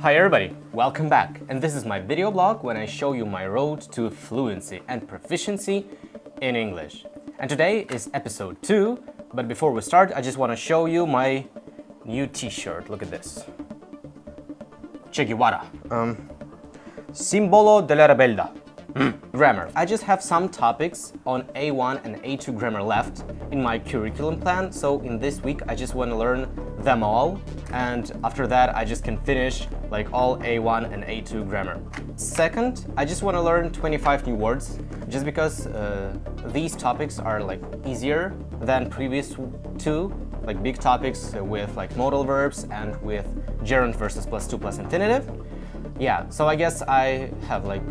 Hi everybody, welcome back, and this is my video blog when I show you my road to fluency and proficiency in English. And today is episode 2, but before we start I just want to show you my new t-shirt. Look at this. Che Guevara. Simbolo della rebelda. Grammar. I just have some topics on A1 and A2 grammar left in my curriculum plan, so in this week I just want to learn them all, and after that I just can finish like all A1 and A2 grammar. Second, I just want to learn 25 new words, just because these topics are like easier than previous two, like big topics with like modal verbs and with gerund versus plus to plus infinitive. Yeah, so I guess I have like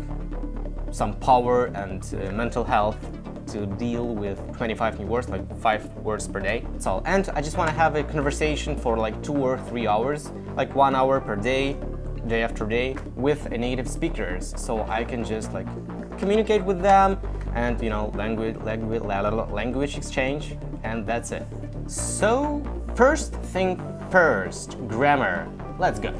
some power and mental health to deal with 25 new words, like 5 words per day. That's all. And I just want to have a conversation for like 2 or 3 hours, like 1 hour per day, day after day, with a native speakers, so I can just like communicate with them and, you know, language exchange, and that's it. So first thing first, grammar. Let's go.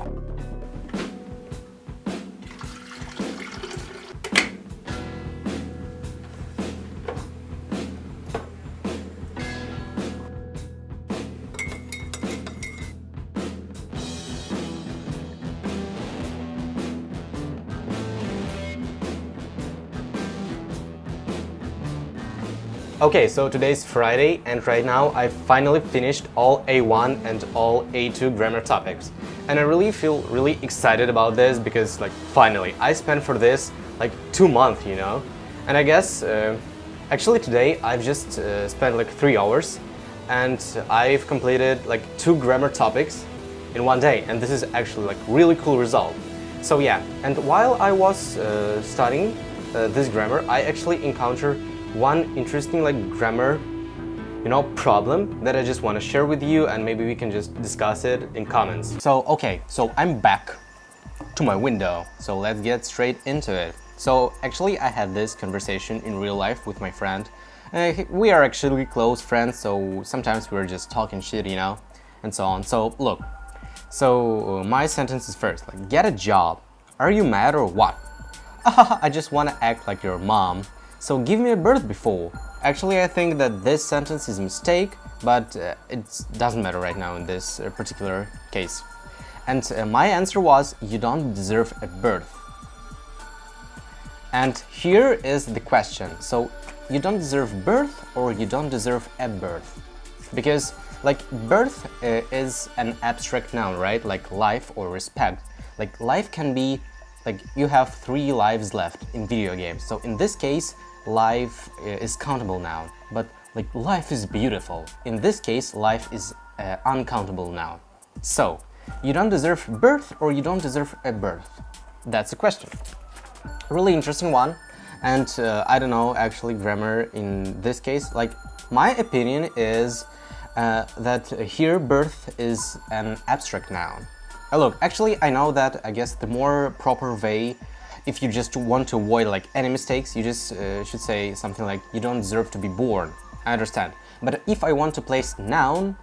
Okay, so today's Friday, and right now I finally finished all A1 and all A2 grammar topics. And I really feel really excited about this because, like, finally, I spent for this like 2 months, you know? And I guess, actually today I've just spent like 3 hours and I've completed like 2 grammar topics in 1 day, and this is actually like really cool result. So yeah, and while I was studying this grammar, I actually encountered one interesting like grammar, you know, problem that I just want to share with you, and maybe we can just discuss it in comments. So okay, so I'm back to my window, so let's get straight into it. So actually I had this conversation in real life with my friend. We are actually close friends, so sometimes we're just talking shit, you know, and so on. So look, so my sentence is first, like, get a job. Are you mad or what? I just want to act like your mom. So give me a birth before. Actually, I think that this sentence is a mistake, but it doesn't matter right now in this particular case. And my answer was, you don't deserve a birth. And here is the question. So you don't deserve birth or you don't deserve a birth? Because like birth is an abstract noun, right? Like life or respect. Like life can be, like you have 3 lives left in video games. So in this case, life is countable noun, but like life is beautiful. In this case, life is uncountable noun. So, you don't deserve birth or you don't deserve a birth? That's a question. Really interesting one, and I don't know actually grammar in this case. Like my opinion is that here birth is an abstract noun. Look, actually I know that I guess the more proper way, if you just want to avoid like any mistakes, you just should say something like, you don't deserve to be born. I understand. But if I want to place noun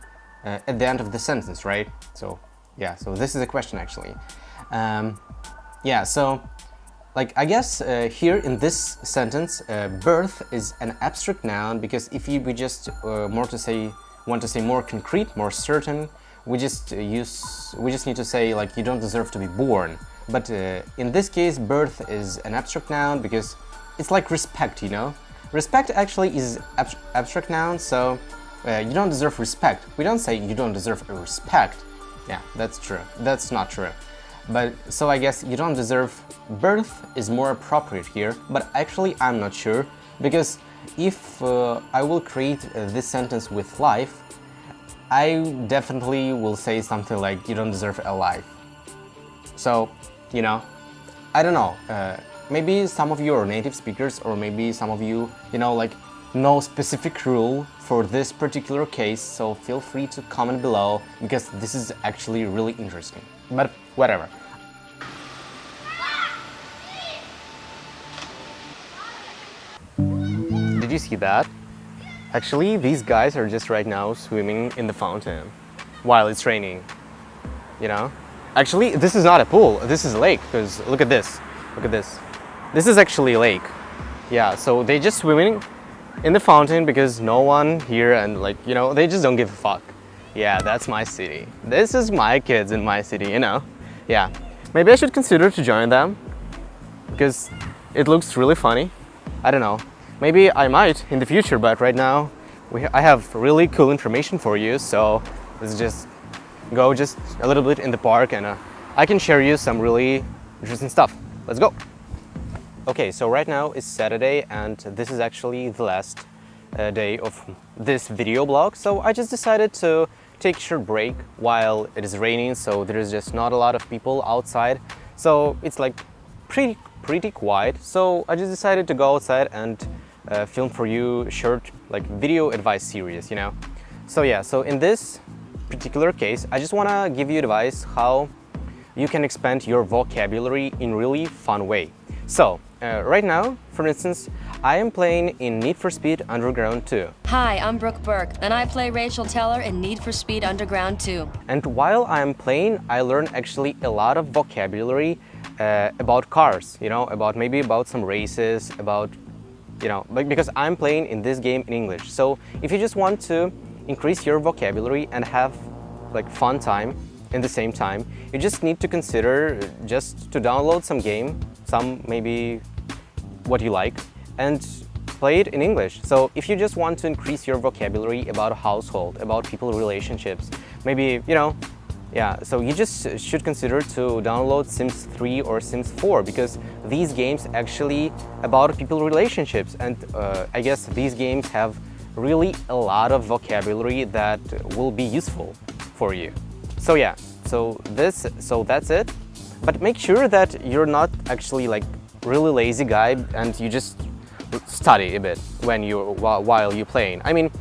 at the end of the sentence, right? So yeah, so this is a question actually. Yeah, so like I guess here in this sentence, birth is an abstract noun, because if we just want to say more concrete, more certain, we just need to say like, you don't deserve to be born. But in this case, birth is an abstract noun because it's like respect, you know? Respect actually is abstract noun, so you don't deserve respect. We don't say you don't deserve a respect. Yeah, that's true. That's not true. But so I guess you don't deserve birth is more appropriate here, but actually I'm not sure, because if I will create this sentence with life, I definitely will say something like, you don't deserve a life. So, you know, I don't know, maybe some of you are native speakers, or maybe some of you, you know, like no specific rule for this particular case, so feel free to comment below, because this is actually really interesting. But whatever. Did you see that? Actually, these guys are just right now swimming in the fountain while it's raining, you know? Actually, this is not a pool, this is a lake, because look at this. Look at this. This is actually a lake. Yeah, so they just swimming in the fountain because no one here and like, you know, they just don't give a fuck. Yeah, that's my city. This is my kids in my city, you know. Yeah, maybe I should consider to join them because it looks really funny. I don't know. Maybe I might in the future, but right now I have really cool information for you. So let's just go just a little bit in the park and I can share you some really interesting stuff. Let's go. Okay, so right now is Saturday and this is actually the last day of this video blog. So I just decided to take a short break while it is raining, so there is just not a lot of people outside. So it's like pretty quiet. So I just decided to go outside and film for you a short like video advice series, you know. So yeah, so in this particular case, I just want to give you advice how you can expand your vocabulary in really fun way. So right now, for instance, I am playing in Need for Speed Underground 2. Hi, I'm Brooke Burke, and I play Rachel Teller in Need for Speed Underground 2. And while I am playing, I learn actually a lot of vocabulary about cars, you know, about some races, about, you know, like, because I'm playing in this game in English. So if you just want to increase your vocabulary and have like fun time in the same time, you just need to consider just to download some game, some maybe what you like, and play it in English. So if you just want to increase your vocabulary about a household, about people relationships, maybe, you know, yeah, so you just should consider to download Sims 3 or Sims 4 because these games actually about people relationships, and I guess these games have really a lot of vocabulary that will be useful for you. So yeah, so that's it. But make sure that you're not actually like really lazy guy and you just study a bit when while you're playing. I mean,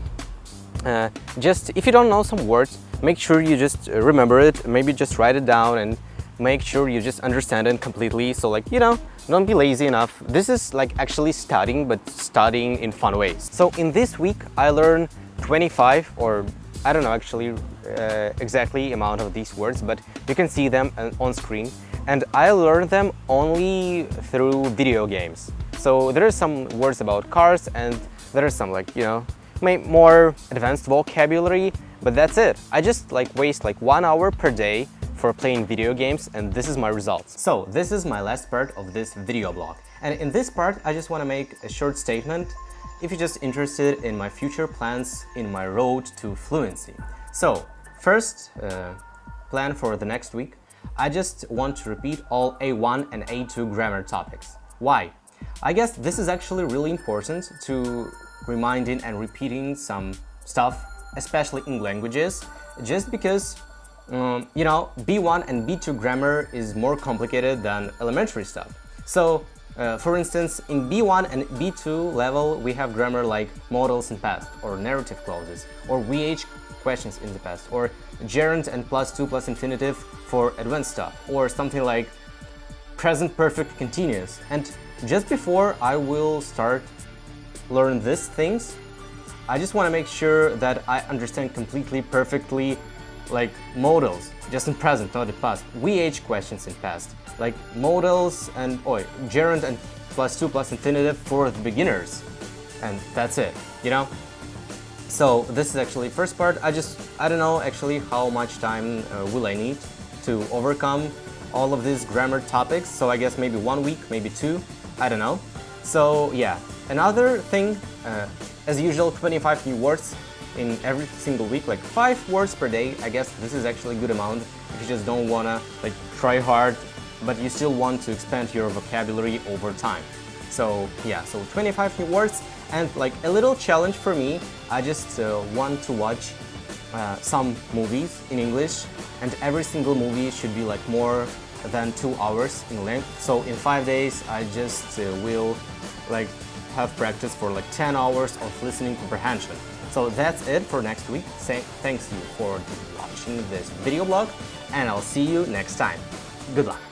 just if you don't know some words, make sure you just remember it. Maybe just write it down and make sure you just understand it completely. So like, you know, don't be lazy enough. This is like actually studying, but studying in fun ways. So in this week, I learned 25, or I don't know actually exactly amount of these words, but you can see them on screen. And I learned them only through video games. So there are some words about cars and there are some like, you know, more advanced vocabulary, but that's it. I just like waste like 1 hour per day for playing video games, and this is my results. So this is my last part of this video blog. And in this part, I just want to make a short statement if you're just interested in my future plans in my road to fluency. So first plan for the next week, I just want to repeat all A1 and A2 grammar topics. Why? I guess this is actually really important to reminding and repeating some stuff, especially in languages, just because you know, B1 and B2 grammar is more complicated than elementary stuff. So for instance, in B1 and B2 level, we have grammar like modals in past, or narrative clauses, or VH questions in the past, or gerund and +2 plus infinitive for advanced stuff, or something like present perfect continuous. And just before I will start learn these things, I just want to make sure that I understand completely perfectly like modals just in present, not in past, VH questions in past, like modals and gerund and +2 plus infinitive for the beginners, and that's it, you know. So this is actually first part. I don't know actually how much time will I need to overcome all of these grammar topics. So I guess maybe 1 week, maybe 2, I don't know. So yeah, another thing, as usual, 25 new words in every single week, like 5 words per day. I guess this is actually a good amount if you just don't wanna like try hard, but you still want to expand your vocabulary over time. So yeah, so 25 new words. And like a little challenge for me, I just want to watch some movies in English, and every single movie should be like more than 2 hours in length. So in 5 days, I just will like have practice for like 10 hours of listening comprehension. So that's it for next week. Thanks you for watching this video blog, and I'll see you next time. Good luck.